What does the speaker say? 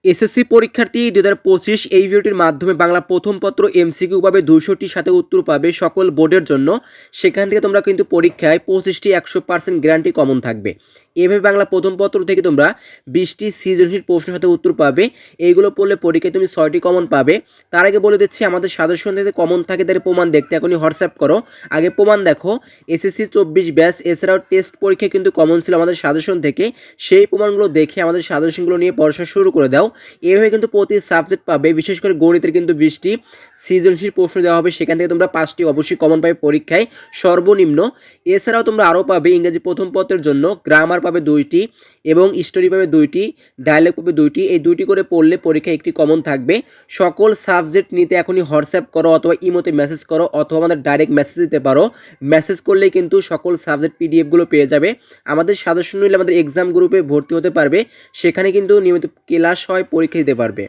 SSC পরীক্ষার্থী 2025 এই ভিডিওটির মাধ্যমে বাংলা প্রথম পত্র এমসিকিউ পাবে 200টির সাথে উত্তর পাবে সকল বোর্ডের জন্য। সেখান থেকে তোমরা কিন্তু পরীক্ষায় 25টি 100% গ্যারান্টি কমন থাকবে। এভাবে বাংলা প্রথম পত্র থেকে তোমরা 20টি সৃজনশীল প্রশ্নের সাথে উত্তর পাবে। এইগুলো পড়লে পরীক্ষায় তুমি 6টি কমন পাবে। তার আগে বলে দিচ্ছি, আমাদের সাজেশন থেকে কমন থাকে তার প্রমাণ দেখতে এখনই হোয়াটসঅ্যাপ করো। আগে প্রমাণ দেখো। এসএসসি 24 ব্যাচ এছাড়াও টেস্ট পরীক্ষায় কিন্তু কমন ছিল আমাদের সাজেশন থেকে। সেই প্রমাণগুলো দেখে আমাদের সাজেশনগুলো নিয়ে পড়াশোনা শুরু করে দাও। এভাবে কিন্তু প্রতি সাবজেক্ট পাবে। বিশেষ করে গণিতের কিন্তু 20টি সৃজনশীল প্রশ্ন দেওয়া হবে, সেখান থেকে তোমরা 5টি অবশ্যই কমন পাবে পরীক্ষায় সর্বনিম্ন। এছাড়াও তোমরা আরও পাবে ইংরেজি প্রথম পত্রের জন্য গ্রামার পাবে 2টি এবং স্টোরি পাবে 2টি, ডায়লগ পাবে 2টি। এই 2টি করে পড়লে পরীক্ষায় একটি কমন থাকবে। সকল সাবজেক্ট নিতে এখনই হোয়াটসঅ্যাপ করো অথবা ইমোতে মেসেজ করো অথবা আমাদের ডাইরেক্ট মেসেজ দিতে পারো। মেসেজ করলেই কিন্তু সকল সাবজেক্ট পিডিএফগুলো পেয়ে যাবে। আমাদের সাজেশন নিলে আমাদের এক্সাম গ্রুপে ভর্তি হতে পারবে। সেখানে কিন্তু নিয়মিত ক্লাস হয়, পরীক্ষা দিতে পারবে।